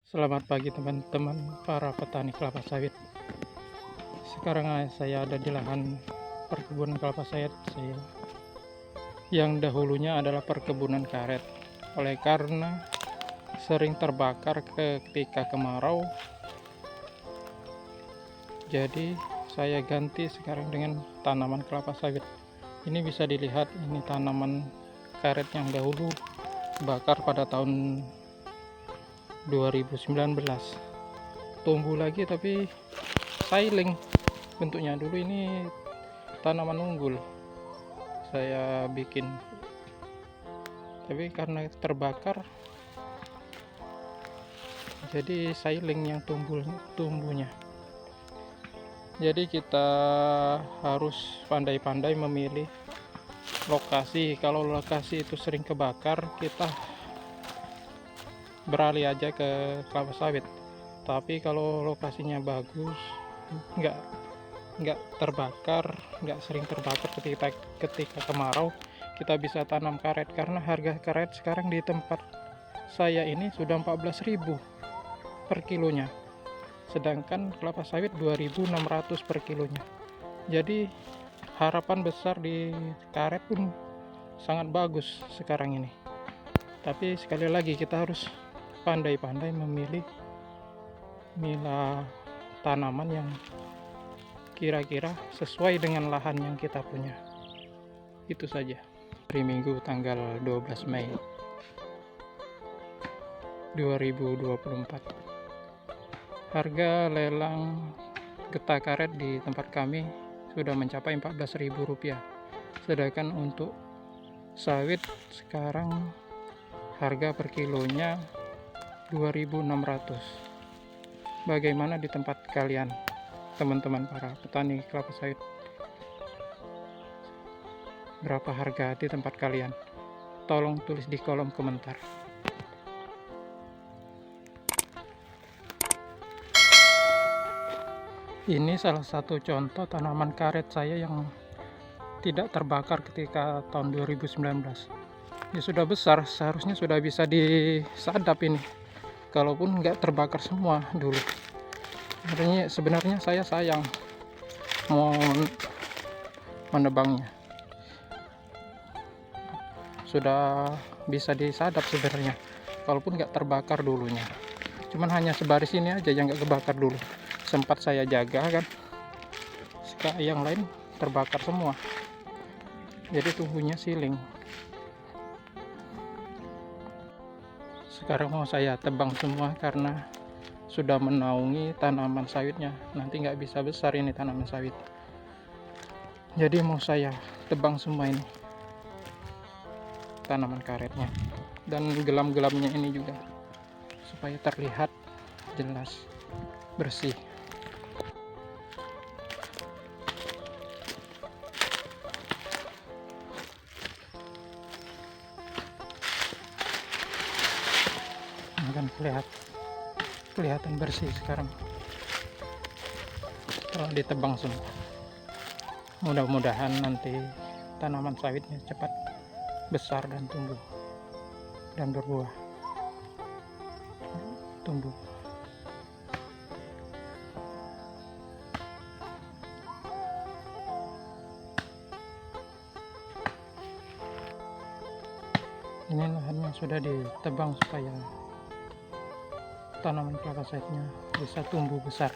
Selamat pagi teman-teman para petani kelapa sawit. Sekarang saya ada di lahan perkebunan kelapa sawit saya, yang dahulunya adalah perkebunan karet. Oleh karena sering terbakar ketika kemarau, jadi saya ganti sekarang dengan tanaman kelapa sawit. Ini bisa dilihat, ini tanaman karet yang dahulu bakar pada tahun 2019, tumbuh lagi tapi sailing bentuknya. Dulu ini tanaman unggul saya bikin, tapi karena terbakar jadi sailing yang tumbuhnya. Jadi kita harus pandai-pandai memilih lokasi. Kalau lokasi itu sering kebakar, kita beralih aja ke kelapa sawit. Tapi kalau lokasinya bagus, nggak terbakar, nggak sering terbakar ketika kemarau, kita bisa tanam karet. Karena harga karet sekarang di tempat saya ini sudah 14.000 per kilonya, sedangkan kelapa sawit 2.600 per kilonya. Jadi harapan besar di karet pun sangat bagus sekarang ini. Tapi sekali lagi kita harus pandai-pandai memilih tanaman yang kira-kira sesuai dengan lahan yang kita punya. Itu saja. Hari Minggu tanggal 12 Mei 2024. Harga lelang getah karet di tempat kami sudah mencapai Rp14.000. Sedangkan untuk sawit sekarang harga per kilonya 2.600. Bagaimana di tempat kalian, teman-teman para petani kelapa sawit? Berapa harga di tempat kalian? Tolong tulis di kolom komentar. Ini salah satu contoh tanaman karet saya yang tidak terbakar ketika tahun 2019. Ya sudah besar, seharusnya sudah bisa disadap ini, kalaupun nggak terbakar semua dulu. Sebenarnya saya sayang mau menebangnya, sudah bisa disadap sebenarnya kalaupun nggak terbakar dulunya. Cuman hanya sebaris ini aja yang nggak kebakar dulu, sempat saya jaga kan. Yang lain terbakar semua, jadi tumbuhnya siling. Sekarang mau saya tebang semua karena sudah menaungi tanaman sawitnya. Nanti nggak bisa besar ini tanaman sawit, jadi mau saya tebang semua ini tanaman karetnya, dan gelam-gelamnya ini juga supaya terlihat jelas bersih. Akan kelihatan bersih sekarang setelah ditebang semua. Mudah-mudahan nanti tanaman sawitnya cepat besar dan tumbuh dan berbuah, tumbuh. Ini lahannya sudah ditebang supaya tanaman kelapa sawitnya bisa tumbuh besar.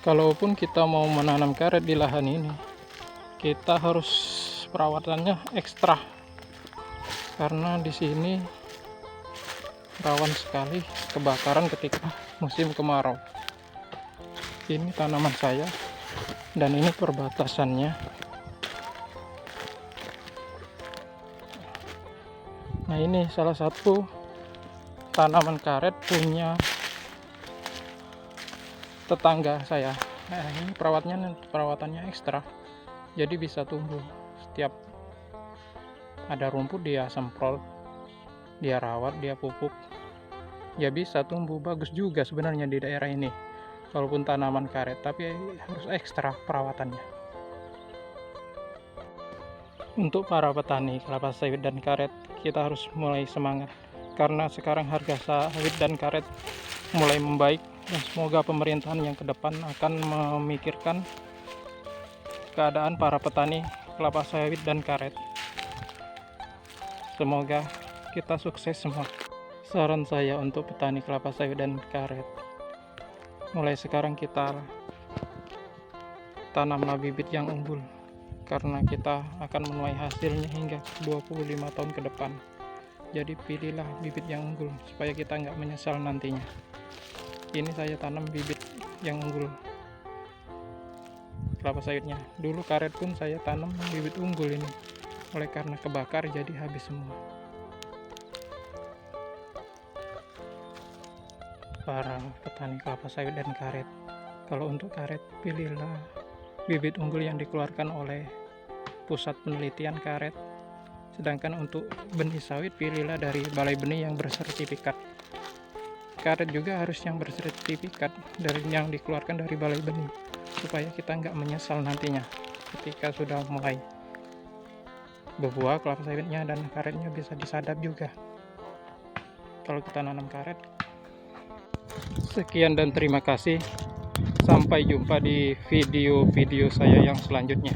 Kalaupun kita mau menanam karet di lahan ini, kita harus perawatannya ekstra, karena di sini rawan sekali kebakaran ketika musim kemarau. Ini tanaman saya dan ini perbatasannya. Nah, ini salah satu tanaman karet punya tetangga saya. Ini perawatannya ekstra, jadi bisa tumbuh. Setiap ada rumput dia semprot, dia rawat, dia pupuk, ya bisa tumbuh bagus juga sebenarnya di daerah ini walaupun tanaman karet, tapi harus ekstra perawatannya. Untuk para petani kelapa sawit dan karet, kita harus mulai semangat karena sekarang harga sawit dan karet mulai membaik, dan semoga pemerintahan yang ke depan akan memikirkan keadaan para petani kelapa sawit dan karet. Semoga kita sukses semua. Saran saya untuk petani kelapa sawit dan karet, mulai sekarang kita tanamlah bibit yang unggul, karena kita akan menuai hasilnya hingga 25 tahun ke depan. Jadi pilihlah bibit yang unggul supaya kita nggak menyesal nantinya. Ini saya tanam bibit yang unggul kelapa sawitnya. Dulu karet pun saya tanam bibit unggul ini, oleh karena kebakar jadi habis semua. Para petani kelapa sawit dan karet, kalau untuk karet pilihlah bibit unggul yang dikeluarkan oleh Pusat Penelitian Karet, sedangkan untuk benih sawit pilihlah dari balai benih yang bersertifikat. Karet juga harus yang bersertifikat dari yang dikeluarkan dari balai benih, supaya kita nggak menyesal nantinya ketika sudah mulai berbuah kelapa sawitnya, dan karetnya bisa disadap juga kalau kita nanam karet. Sekian dan terima kasih. Sampai jumpa di video-video saya yang selanjutnya.